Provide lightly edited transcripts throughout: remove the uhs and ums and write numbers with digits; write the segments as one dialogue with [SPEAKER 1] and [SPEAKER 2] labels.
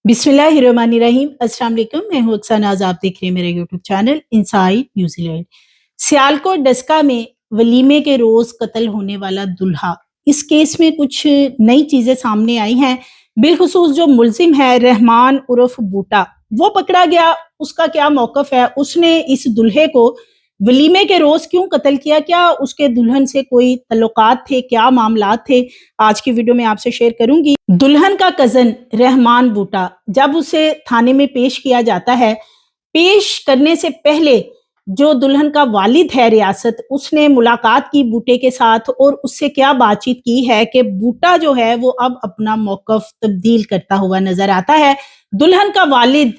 [SPEAKER 1] बिस्मिल्लाहिर्रहमानिर्रहीम। अस्सलाम वालेकुम, मैं हूं अक्सा नाज, आप देख रहे हैं मेरा YouTube channel inside New Zealand. Sialkot Daska में वलीमे के रोज कत्ल होने वाला दुल्हा, इस केस में कुछ नई चीजें सामने आई हैं। बिलखुसूस जो मुलजिम है रहमान उर्फ बूटा, वो पकड़ा गया। उसका क्या मौकफ है, उसने इस दुल्हे को वलीमे के रोज क्यों कत्ल किया, क्या उसके दुल्हन से कोई तल्लुकात थे, क्या मामलात थे, आज की वीडियो में आपसे शेयर करूंगी। दुल्हन का कजन रहमान बूटा, जब उसे थाने में पेश किया जाता है, पेश करने से पहले जो दुल्हन का वालिद है रियासत, उसने मुलाकात की बूटे के साथ और उससे क्या बातचीत की है कि बूटा जो है वो अब अपना मौकफ तब्दील करता हुआ नजर आता है। दुल्हन का वालिद,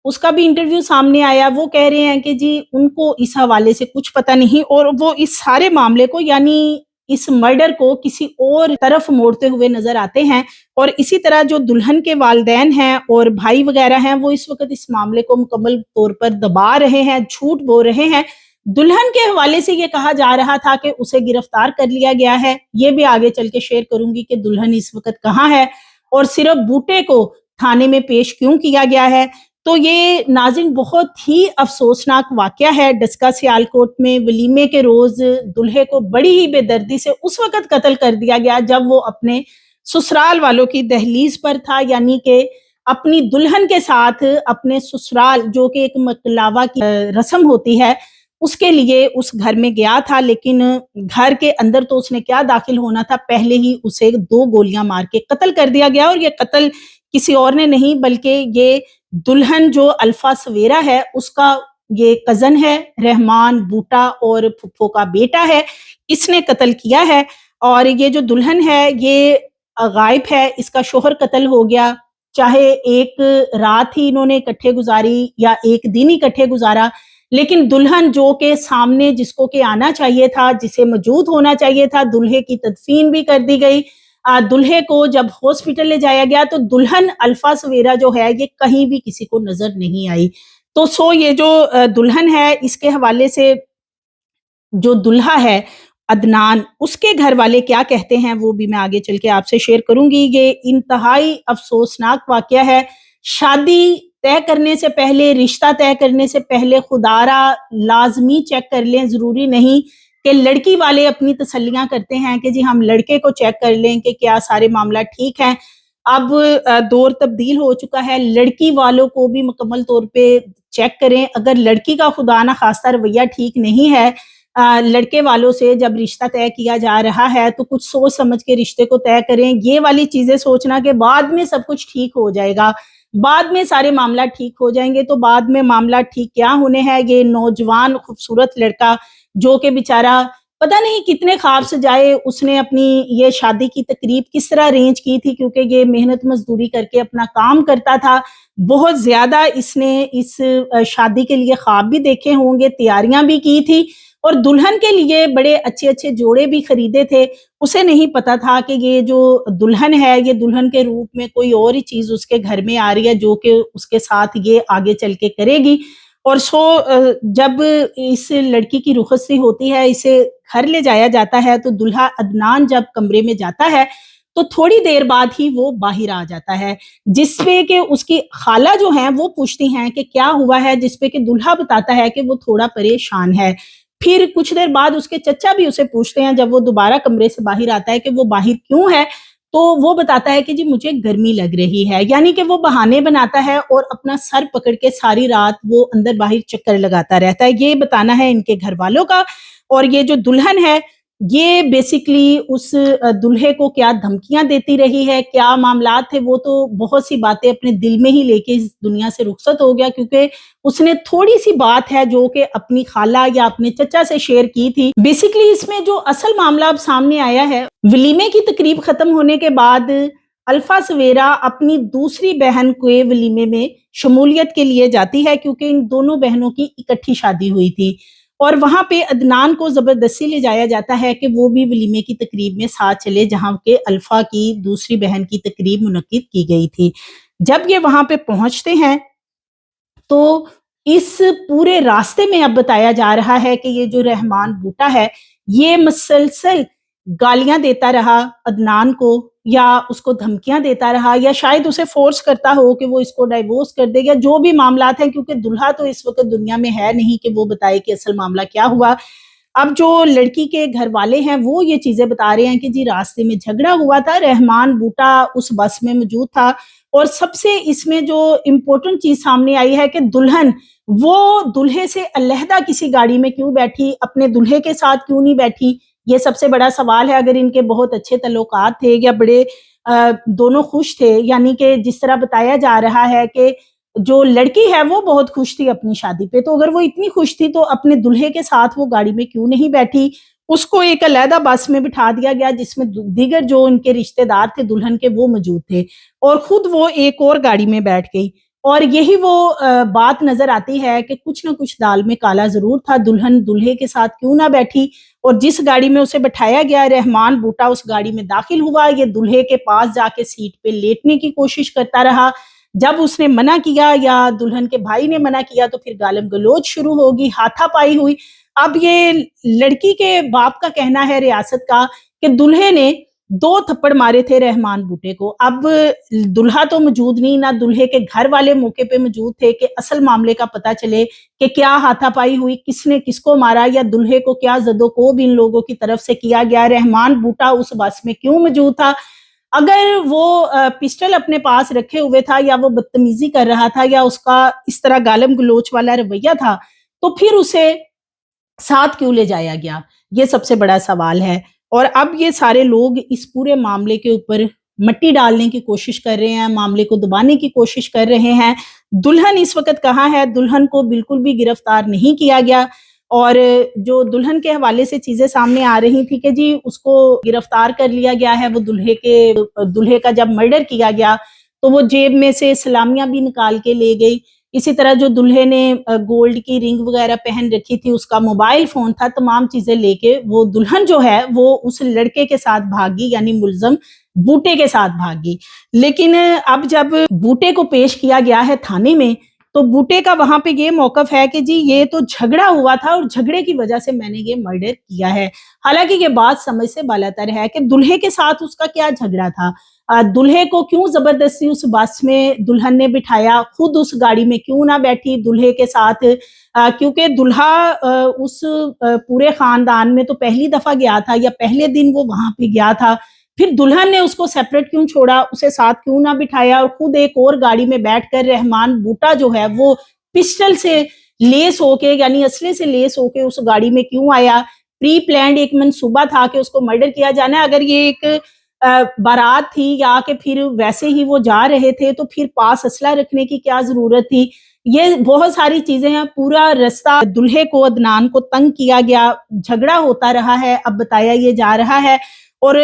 [SPEAKER 1] उसका भी इंटरव्यू सामने आया। वो कह रहे हैं कि जी उनको इस हवाले से कुछ पता नहीं और वो इस सारे मामले को, यानी इस मर्डर को, किसी और तरफ मोड़ते हुए नजर आते हैं। और इसी तरह जो दुल्हन के वालिदैन हैं और भाई वगैरह हैं, वो इस वक्त इस मामले को मुकम्मल तौर पर दबा रहे हैं, झूठ बोल रहे हैं। दुल्हन के हवाले से ये कहा जा रहा था कि उसे गिरफ्तार कर लिया गया है। ये भी आगे चल के शेयर करूंगी कि दुल्हन इस वक्त कहाँ है और सिर्फ बूटे को थाने में पेश क्यों किया गया है। तो ये नाज़रीन बहुत ही अफसोसनाक वाकया है। डस्का सियालकोट में वलीमे के रोज दुल्हे को बड़ी ही बेदर्दी से उस वक्त कत्ल कर दिया गया जब वो अपने ससुराल वालों की दहलीज पर था, यानी कि अपनी दुल्हन के साथ अपने ससुराल, जो कि एक मकलावा की रस्म होती है, उसके लिए उस घर में गया था। लेकिन घर के अंदर तो उसने क्या दाखिल होना था, पहले ही उसे 2 गोलियां मार के कत्ल कर दिया गया। और ये कत्ल किसी और ने नहीं, बल्कि ये दुल्हन जो अल्फा सवेरा है, उसका ये कजन है रहमान बूटा और फुफ्फो का बेटा है, इसने कत्ल किया है। और ये जो दुल्हन है ये गायब है, इसका शोहर कत्ल हो गया। चाहे एक रात ही इन्होंने इकट्ठे गुजारी या एक दिन ही इकट्ठे गुजारा, लेकिन दुल्हन जो के सामने जिसको के आना चाहिए था, जिसे मौजूद होना चाहिए था, दुल्हे की तदफीन भी कर दी गई। दुल्हे को जब हॉस्पिटल ले जाया गया तो दुल्हन अल्फा सवेरा जो है ये कहीं भी किसी को नजर नहीं आई। तो ये जो दुल्हन है, इसके हवाले से जो दुल्हा है अदनान, उसके घर वाले क्या कहते हैं वो भी मैं आगे चल के आपसे शेयर करूंगी। ये इंतहाई अफसोसनाक वाकया है। शादी तय करने से पहले, रिश्ता तय करने से पहले खुदारा लाजमी चेक कर लें। जरूरी नहीं कि लड़की वाले अपनी तसल्लियां करते हैं कि जी हम लड़के को चेक कर लें कि क्या सारे मामला ठीक है। अब दौर तब्दील हो चुका है, लड़की वालों को भी मुकम्मल तौर पे चेक करें। अगर लड़की का खुदा ना खास्ता रवैया ठीक नहीं है लड़के वालों से, जब रिश्ता तय किया जा रहा है तो कुछ सोच समझ के रिश्ते को तय करें। ये वाली चीजें सोचना कि बाद में सब कुछ ठीक हो जाएगा, बाद में सारे मामला ठीक हो जाएंगे, तो बाद में मामला ठीक क्या होने हैं। ये नौजवान खूबसूरत लड़का जो कि बेचारा पता नहीं कितने ख्वाब सजाए, उसने अपनी ये शादी की तकरीब किस तरह अरेंज की थी, क्योंकि ये मेहनत मजदूरी करके अपना काम करता था। बहुत ज्यादा इसने इस शादी के लिए ख्वाब भी देखे होंगे, तैयारियां भी की थी और दुल्हन के लिए बड़े अच्छे अच्छे जोड़े भी खरीदे थे। उसे नहीं पता था कि ये जो दुल्हन है, ये दुल्हन के रूप में कोई और ही चीज उसके घर में आ रही है जो कि उसके साथ ये आगे चल के करेगी। और जब इस लड़की की रुखसती होती है, इसे घर ले जाया जाता है, तो दुल्हा अदनान जब कमरे में जाता है तो थोड़ी देर बाद ही वो बाहर आ जाता है, जिसपे कि उसकी खाला जो है वो पूछती हैं कि क्या हुआ है, जिसपे कि दुल्हा बताता है कि वो थोड़ा परेशान है। फिर कुछ देर बाद उसके चचा भी उसे पूछते हैं, जब वो दोबारा कमरे से बाहर आता है, कि वो बाहर क्यों है, तो वो बताता है कि जी मुझे गर्मी लग रही है। यानी कि वो बहाने बनाता है और अपना सर पकड़ के सारी रात वो अंदर बाहर चक्कर लगाता रहता है। ये बताना है इनके घर वालों का। और ये जो दुल्हन है ये बेसिकली उस दुल्हे को क्या धमकियां देती रही है, क्या मामलात थे, वो तो बहुत सी बातें अपने दिल में ही लेके इस दुनिया से रुखसत हो गया, क्योंकि उसने थोड़ी सी बात है जो कि अपनी खाला या अपने चचा से शेयर की थी। बेसिकली इसमें जो असल मामला अब सामने आया है, वलीमे की तकरीब खत्म होने के बाद अल्फा सवेरा अपनी दूसरी बहन के वलीमे में शमूलियत के लिए जाती है, क्योंकि इन दोनों बहनों की इकट्ठी शादी हुई थी। और वहां पे अदनान को जबरदस्ती ले जाया जाता है कि वो भी वलीमे की तकरीब में साथ चले, जहां के अल्फा की दूसरी बहन की तकरीब मुनक्किद की गई थी। जब ये वहां पे पहुंचते हैं तो इस पूरे रास्ते में अब बताया जा रहा है कि ये जो रहमान बूटा है ये मुसलसल गालियां देता रहा अदनान को, یا اس کو دھمکیاں دیتا رہا یا شاید اسے فورس کرتا ہو کہ وہ اس کو ڈائیورس کر دے، یا جو بھی معاملات ہیں، کیونکہ دلہا تو اس وقت دنیا میں ہے نہیں کہ وہ بتائے کہ اصل معاملہ کیا ہوا۔ اب جو لڑکی کے گھر والے ہیں وہ یہ چیزیں بتا رہے ہیں کہ جی راستے میں جھگڑا ہوا تھا، رحمان بوٹا اس بس میں موجود تھا، اور سب سے اس میں جو امپورٹنٹ چیز سامنے آئی ہے کہ دلہن وہ دلہے سے علیحدہ کسی گاڑی میں کیوں بیٹھی، اپنے دلہے کے ساتھ کیوں نہیں بیٹھی؟ یہ سب سے بڑا سوال ہے۔ اگر ان کے بہت اچھے تعلقات تھے یا بڑے دونوں خوش تھے، یعنی کہ جس طرح بتایا جا رہا ہے کہ جو لڑکی ہے وہ بہت خوش تھی اپنی شادی پہ، تو اگر وہ اتنی خوش تھی تو اپنے دلہے کے ساتھ وہ گاڑی میں کیوں نہیں بیٹھی؟ اس کو ایک علیحدہ بس میں بٹھا دیا گیا جس میں دیگر جو ان کے رشتہ دار تھے دلہن کے وہ موجود تھے، اور خود وہ ایک اور گاڑی میں بیٹھ گئی۔ اور یہی وہ بات نظر آتی ہے کہ کچھ نہ کچھ دال میں کالا ضرور تھا، دلہن دلہے کے ساتھ کیوں نہ بیٹھی، اور جس گاڑی میں اسے بٹھایا گیا رحمان بوٹا اس گاڑی میں داخل ہوا، یہ دلہے کے پاس جا کے سیٹ پہ لیٹنے کی کوشش کرتا رہا۔ جب اس نے منع کیا یا دلہن کے بھائی نے منع کیا تو پھر گالم گلوچ شروع ہوگی، ہاتھا پائی ہوئی۔ اب یہ لڑکی کے باپ کا کہنا ہے ریاست کا کہ دلہے نے 2 تھپڑ مارے تھے رحمان بوٹے کو۔ اب دلہا تو موجود نہیں، نہ دلہے کے گھر والے موقع پہ موجود تھے کہ اصل معاملے کا پتہ چلے کہ کیا ہاتھا پائی ہوئی، کس نے کس کو مارا، یا دلہے کو کیا زد و کوب ان لوگوں کی طرف سے کیا گیا، رحمان بوٹا اس بس میں کیوں موجود تھا۔ اگر وہ پسٹل اپنے پاس رکھے ہوئے تھا یا وہ بدتمیزی کر رہا تھا یا اس کا اس طرح گالم گلوچ والا رویہ تھا تو پھر اسے ساتھ کیوں لے جایا گیا؟ یہ سب سے بڑا سوال ہے۔ اور اب یہ سارے لوگ اس پورے معاملے کے اوپر مٹی ڈالنے کی کوشش کر رہے ہیں، معاملے کو دبانے کی کوشش کر رہے ہیں۔ دلہن اس وقت کہاں ہے؟ دلہن کو بالکل بھی گرفتار نہیں کیا گیا، اور جو دلہن کے حوالے سے چیزیں سامنے آ رہی تھی کہ جی اس کو گرفتار کر لیا گیا ہے، وہ دلہے کا جب مرڈر کیا گیا تو وہ جیب میں سے سلامیاں بھی نکال کے لے گئی، اسی طرح جو دلہے نے گولڈ کی رنگ وغیرہ پہن رکھی تھی، اس کا موبائل فون تھا، تمام چیزیں لے کے وہ دلہن جو ہے وہ اس لڑکے کے ساتھ بھاگی، یعنی ملزم بوٹے کے ساتھ بھاگی۔ لیکن اب جب بوٹے کو پیش کیا گیا ہے تھانے میں تو بوٹے کا وہاں پہ یہ موقف ہے کہ جی یہ تو جھگڑا ہوا تھا اور جھگڑے کی وجہ سے میں نے یہ مرڈر کیا ہے۔ حالانکہ یہ بات سمجھ سے بالاتر ہے کہ دلہے کے ساتھ اس کا کیا جھگڑا تھا، دلہے کو کیوں زبردستی اس بس میں دلہن نے بٹھایا، خود اس گاڑی میں کیوں نہ بیٹھی دلہے کے ساتھ، کیونکہ دلہا اس پورے خاندان میں تو پہلی دفعہ گیا تھا یا پہلے دن وہ وہاں پہ گیا تھا، پھر دلہن نے اس کو سیپریٹ کیوں چھوڑا، اسے ساتھ کیوں نہ بٹھایا، اور خود ایک اور گاڑی میں بیٹھ کر رحمان بوٹا جو ہے وہ پسٹل سے لیس ہو کے، یعنی اسلحے سے لیس ہو کے اس گاڑی میں کیوں آیا؟ پری پلانڈ ایک منصوبہ تھا کہ اس کو مرڈر کیا جانا ہے۔ اگر یہ ایک بارات تھی یا کہ پھر ویسے ہی وہ جا رہے تھے تو پھر پاس اسلحہ رکھنے کی کیا ضرورت تھی؟ یہ بہت ساری چیزیں ہیں۔ پورا رستہ دلہے کو، عدنان کو تنگ کیا گیا، جھگڑا ہوتا رہا ہے، اب بتایا یہ جا رہا ہے، اور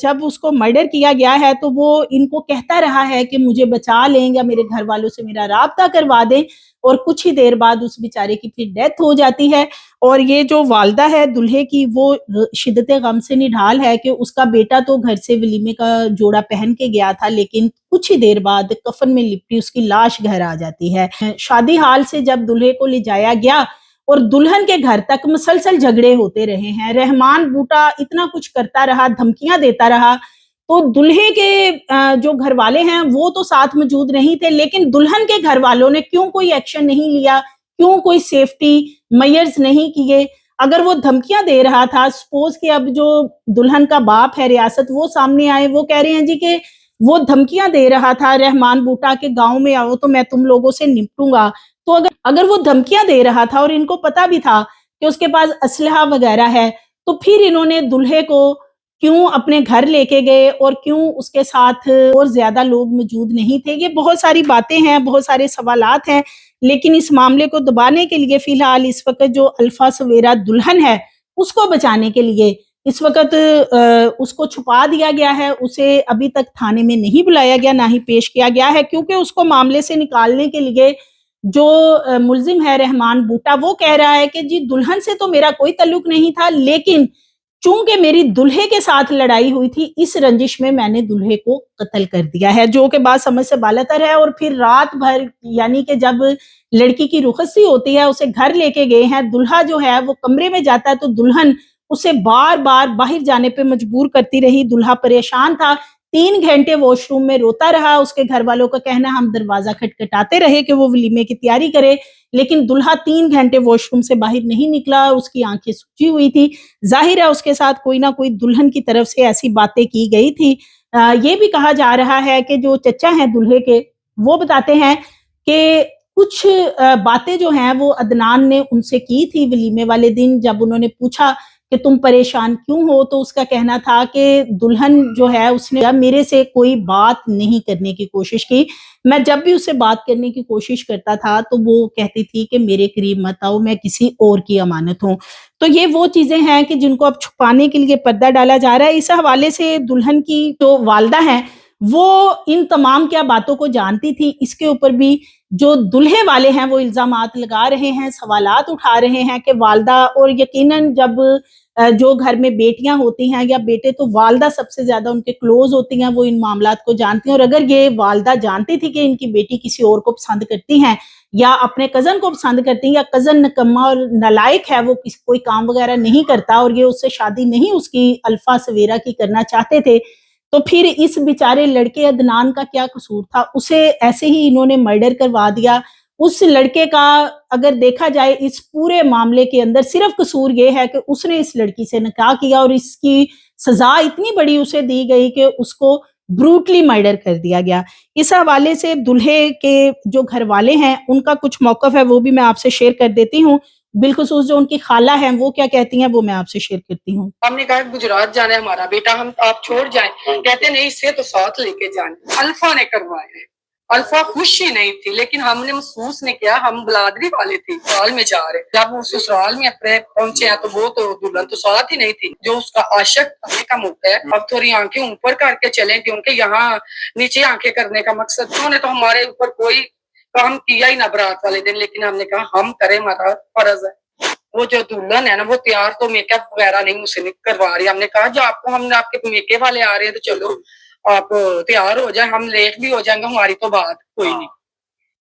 [SPEAKER 1] جب اس کو مرڈر کیا گیا ہے تو وہ ان کو کہتا رہا ہے کہ مجھے بچا لیں یا میرے گھر والوں سے میرا رابطہ کروا دیں، اور کچھ ہی دیر بعد اس بیچارے کی پھر ڈیتھ ہو جاتی ہے۔ اور یہ جو والدہ ہے دلہے کی وہ شدت غم سے نڈھال ہے کہ اس کا بیٹا تو گھر سے ولیمے کا جوڑا پہن کے گیا تھا، لیکن کچھ ہی دیر بعد کفن میں لپٹی اس کی لاش گھر آ جاتی ہے۔ شادی حال سے جب دلہے کو لے جایا گیا اور دلہن کے گھر تک مسلسل جھگڑے ہوتے رہے ہیں، رحمان بوٹا اتنا کچھ کرتا رہا، دھمکیاں دیتا رہا، تو دلہے کے جو گھر والے ہیں وہ تو ساتھ موجود نہیں تھے، لیکن دلہن کے گھر والوں نے کیوں کوئی ایکشن نہیں لیا، کیوں کوئی سیفٹی میئرز نہیں کیے؟ اگر وہ دھمکیاں دے رہا تھا، سپوز کہ اب جو دلہن کا باپ ہے ریاست وہ سامنے آئے، وہ کہہ رہے ہیں جی کہ وہ دھمکیاں دے رہا تھا رحمان بوٹا کے گاؤں میں آؤ تو میں تم لوگوں سے نپٹوں گا، تو اگر وہ دھمکیاں دے رہا تھا اور ان کو پتا بھی تھا کہ اس کے پاس اسلحہ وغیرہ ہے، تو پھر انہوں نے دلہے کو کیوں اپنے گھر لے کے گئے اور کیوں اس کے ساتھ اور زیادہ لوگ موجود نہیں تھے؟ یہ بہت ساری باتیں ہیں، بہت سارے سوالات ہیں، لیکن اس معاملے کو دبانے کے لیے فی الحال اس وقت جو الفا سویرا دلہن ہے اس کو بچانے کے لیے اس وقت اس کو چھپا دیا گیا ہے، اسے ابھی تک تھانے میں نہیں بلایا گیا، نہ ہی پیش کیا گیا ہے، کیونکہ اس کو معاملے سے نکالنے کے لیے جو ملزم ہے رحمان بوٹا وہ کہہ رہا ہے کہ جی دلہن سے تو میرا کوئی تعلق نہیں تھا، لیکن چونکہ میری دلہے کے ساتھ لڑائی ہوئی تھی اس رنجش میں نے دلہے کو قتل کر دیا ہے، جو کہ بات سمجھ سے بالاتر ہے۔ اور پھر رات بھر یعنی کہ جب لڑکی کی رخصتی ہوتی ہے اسے گھر لے کے گئے ہیں، دلہا جو ہے وہ کمرے میں جاتا ہے تو دلہن اسے بار بار باہر جانے پہ مجبور کرتی رہی، دلہا پریشان تھا 3 घंटे वॉश रूम में रोता रहा. उसके घर वालों का कहना हम दरवाजा खटखटाते रहे कि वो वलीमे की तैयारी करे, लेकिन दुल्हा 3 घंटे वॉशरूम से बाहर नहीं निकला. उसकी आंखें सूजी हुई थी. जाहिर है उसके साथ कोई ना कोई दुल्हन की तरफ से ऐसी बातें की गई थी. ये भी कहा जा रहा है कि जो चचा हैं दुल्हे के, वो बताते हैं कि कुछ बातें जो हैं वो अदनान ने उनसे की थी वलीमे वाले दिन. जब उन्होंने पूछा कि तुम परेशान क्यों हो, तो उसका कहना था कि दुल्हन जो है उसने मेरे से कोई बात नहीं करने की कोशिश की. मैं जब भी उससे बात करने की कोशिश करता था तो वो कहती थी कि मेरे करीब मत आओ, मैं किसी और की अमानत हूँ. तो ये वो चीजें हैं कि जिनको अब छुपाने के लिए पर्दा डाला जा रहा है. इस हवाले से दुल्हन की जो वालदा है वो इन तमाम क्या बातों को जानती थी. इसके ऊपर भी जो दुल्हे वाले हैं वो इल्जामात लगा रहे हैं, सवालात उठा रहे हैं कि वालदा, और यकीनन जब जो घर में बेटियां होती हैं या बेटे, तो वालदा सबसे ज्यादा उनके क्लोज होती हैं, वो इन मामलात को जानती हैं. और अगर ये वालदा जानती थी कि इनकी बेटी किसी और को पसंद करती हैं या अपने कजन को पसंद करती हैं, या कजन निकम्मा और नालायक है, वो कोई काम वगैरह नहीं करता और ये उससे शादी नहीं उसकी अल्फा सवेरा की करना चाहते थे, तो फिर इस बेचारे लड़के अदनान का क्या कसूर था? उसे ऐसे ही इन्होंने मर्डर करवा दिया. उस लड़के का अगर देखा जाए इस पूरे मामले के अंदर सिर्फ कसूर ये है कि उसने इस लड़की से निकाह किया और इसकी सजा इतनी बड़ी उसे दी गई कि उसको ब्रूटली मर्डर कर दिया गया. इस हवाले से दुल्हे के जो घर वाले हैं उनका कुछ मौकफ है, वो भी मैं आपसे शेयर कर देती हूँ. बिलखुसूस जो उनकी खाला है वो क्या कहती हैं वो मैं आपसे शेयर करती हूँ.
[SPEAKER 2] हमने कहा गुजरात जाना है हमारा बेटा, हम आप छोड़ जाएं. कहते नहीं, इसे तो साथ लेके जाने. अल्फा ने करवाया. अल्फा खुश ही नहीं थी, लेकिन हमने महसूस नहीं किया. हम बलादरी वाले थे, ससुराल में जा रहे. जब वो ससुराल में अपने पहुंचे हैं तो वो तो दुल्हन तो साथ ही नहीं थी. जो उसका आशिक होने का मौका है, अब थोड़ी आंखें ऊपर करके चले, क्योंकि यहाँ नीचे आंखें करने का मकसद, उन्होंने तो हमारे ऊपर कोई काम किया ही ना बारात वाले दिन. लेकिन हमने कहा हम करें, हमारा फर्ज है. वो जो दुल्हन है ना, वो तैयार तो मेकअप वगैरह नहीं मुझसे करवा रही. हमने कहा जो आपको, हमने आपके मेकअप वाले आ रहे हैं तो चलो आप तैयार हो जाए, हम लेट भी हो जाएंगे, हमारी तो बात कोई नहीं.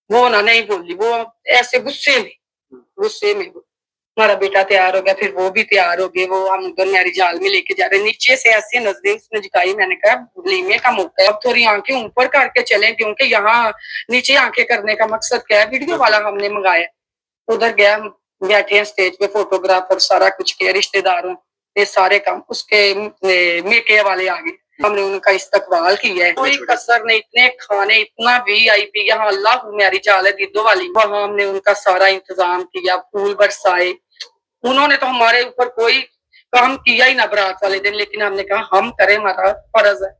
[SPEAKER 2] वो ना नहीं बोली, वो ऐसे गुस्से में हमारा बेटा तैयार हो गया, फिर वो भी तैयार हो गए. वो हम उधर मैरिज हॉल में लेके जा रहे, नीचे से ऐसे नजरें उसने झुकाई. मैंने कहा वलीमे का मौका है, अब थोड़ी आंखें ऊपर करके चलें, क्योंकि यहाँ नीचे आंखें करने का मकसद क्या है. वीडियो वाला हमने मंगाया, उधर गया, बैठे हैं स्टेज पे, फोटोग्राफर सारा कुछ के, रिश्तेदारों ये सारे काम. उसके मेके वाले आ गए, हमने उनका इस्तकबाल किया है, कोई कसर नहीं. इतने खाने, इतना VIP, यहाँ अल्लाह मैरिज हॉल है दिद्दो वाली, वहाँ हमने उनका सारा इंतजाम किया, फूल बरसाए. उन्होंने तो हमारे ऊपर कोई काम किया ही ना बारात वाले दिन. लेकिन हमने कहा हम करें, हमारा फर्ज है.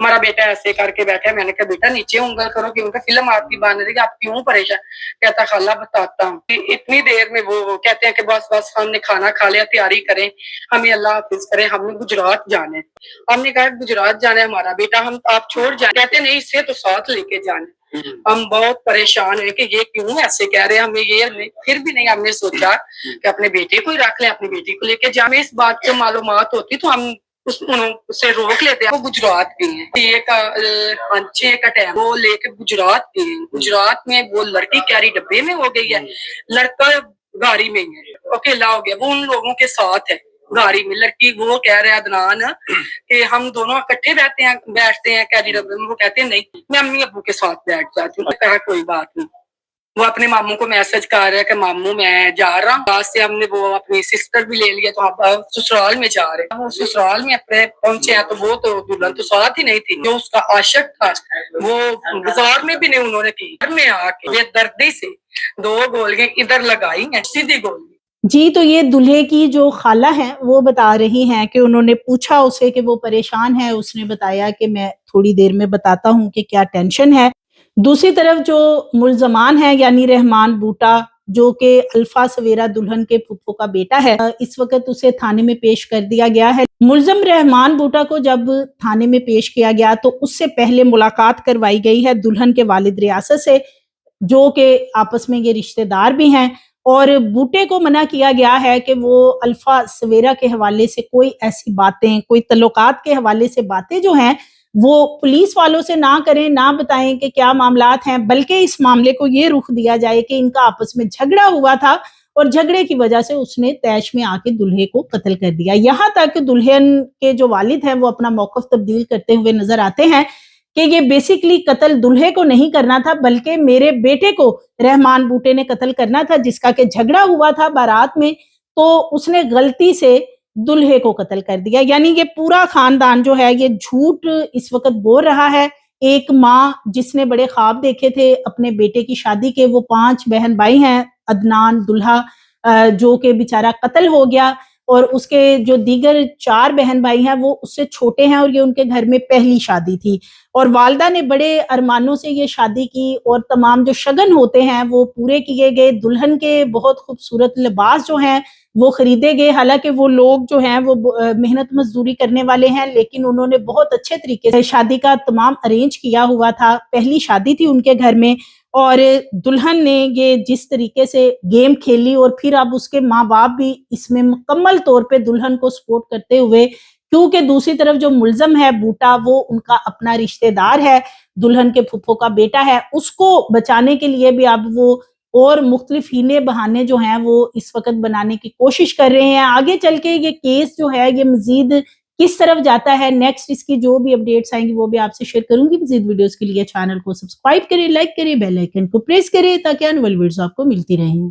[SPEAKER 2] हमारा बेटा ऐसे करके बैठा है. मैंने कहा बेटा नीचे उंगल करो, क्योंकि फिल्म आपकी बन रही है, आप क्यों परेशान. कहता खाला बताता हूँ. इतनी देर में वो कहते हैं कि बस हमने खाना खा लिया, तैयारी करें, हमें अल्लाह हाफिज करें, हमने गुजरात जाना है. हमने कहा गुजरात जाना है हमारा बेटा, हम आप छोड़ जाए. कहते नहीं, इसे तो साथ लेके जाना. हम बहुत परेशान हुए कि ये क्यों ऐसे कह रहे हैं. हमें ये फिर भी नहीं, हमने सोचा कि अपने बेटे को ही रख लें, अपनी बेटी को लेके जाए. इस बात की मालूमात होती तो हम उससे रोक लेते हैं. वो गुजरात गई है, 6 का टाइम वो लेके गुजरात गई है. गुजरात में वो लड़की कैरी डब्बे में हो गई है, लड़का गाड़ी में ही है, अकेला हो गया. वो उन लोगों के साथ है गाड़ी में. लड़की वो कह रहा है अदनान कि हम दोनों इकट्ठे बैठते हैं कैरी डब्बे में. वो कहते हैं नहीं, मैं अम्मी अब्बू के साथ बैठ जाती हूँ. कहा कोई बात नहीं. वो अपने मामू को मैसेज कर रहा है कि मामू मैं जा रहा हूँ. बाद से हमने वो अपनी सिस्टर भी ले लिया, तो आप ससुराल में जा रहे हैं. वो ससुराल में अपने पहुंचे हैं तो वो तो दुल्हन तो साथ ही नहीं थी. जो उसका आशिक था वो बाजार में भी नहीं उन्होंने की. घर में आके ये दर्दी से 2 गोलियां इधर लगाई हैं, सीधी गोली.
[SPEAKER 1] जी, तो ये दुल्हे की जो खाला हैं वो बता रही हैं कि उन्होंने पूछा उसे कि वो परेशान है. उसने बताया कि मैं थोड़ी देर में बताता हूँ कि क्या टेंशन है. दूसरी तरफ जो मुल्जमान है यानी रहमान बूटा, जो कि अल्फा सवेरा दुल्हन के फुफ्फो का बेटा है, इस वक्त उसे थाने में पेश कर दिया गया है. मुल्जम रहमान बूटा को जब थाने में पेश किया गया तो उससे पहले मुलाकात करवाई गई है दुल्हन के वालिद रियासत से, जो कि आपस में ये रिश्तेदार भी हैं. और बूटे को मना किया गया है कि वो अल्फा सवेरा के हवाले से कोई ऐसी बातें, कोई तल्लुकात के हवाले से बातें जो हैं वो पुलिस वालों से ना करें, ना बताएं कि क्या मामलात हैं, बल्कि इस मामले को ये रुख दिया जाए कि इनका आपस में झगड़ा हुआ था اور جھگڑے کی وجہ سے اس نے طیش میں آ کے دلہے کو قتل کر دیا. یہاں تک کہ دلہن کے جو والد ہیں وہ اپنا موقف تبدیل کرتے ہوئے نظر آتے ہیں کہ یہ بیسیکلی قتل دلہے کو نہیں کرنا تھا بلکہ میرے بیٹے کو رحمان بوٹے نے قتل کرنا تھا، جس کا کہ جھگڑا ہوا تھا بارات میں، تو اس نے غلطی سے دلہے کو قتل کر دیا. یعنی یہ پورا خاندان جو ہے یہ جھوٹ اس وقت بول رہا ہے. ایک ماں جس نے بڑے خواب دیکھے تھے اپنے بیٹے کی شادی کے، وہ 5 بہن بھائی ہیں، عدنان دلہا جو کہ بیچارہ قتل ہو گیا، اور اس کے جو دیگر 4 بہن بھائی ہیں وہ اس سے چھوٹے ہیں، اور یہ ان کے گھر میں پہلی شادی تھی. اور والدہ نے بڑے ارمانوں سے یہ شادی کی، اور تمام جو شگن ہوتے ہیں وہ پورے کیے گئے. دلہن کے بہت خوبصورت لباس جو ہیں وہ خریدے گئے، حالانکہ وہ لوگ جو ہیں وہ محنت مزدوری کرنے والے ہیں، لیکن انہوں نے بہت اچھے طریقے سے شادی کا تمام ارینج کیا ہوا تھا. پہلی شادی تھی ان کے گھر میں، اور دلہن نے یہ جس طریقے سے گیم کھیلی، اور پھر اب اس کے ماں باپ بھی اس میں مکمل طور پہ دلہن کو سپورٹ کرتے ہوئے، کیونکہ دوسری طرف جو ملزم ہے بوٹا وہ ان کا اپنا رشتہ دار ہے، دلہن کے پھپھو کا بیٹا ہے، اس کو بچانے کے لیے بھی اب وہ اور مختلف ہیلے بہانے جو ہیں وہ اس وقت بنانے کی کوشش کر رہے ہیں. آگے چل کے یہ کیس جو ہے یہ مزید کس طرف جاتا ہے، نیکسٹ اس کی جو بھی اپڈیٹس آئیں گی وہ بھی آپ سے شیئر کروں گی. مزید ویڈیوز کے لیے چینل کو سبسکرائب کریں، لائک کریں، بیل آئیکن کو پریس کریں تاکہ آنے والی ویڈیوز آپ کو ملتی رہیں.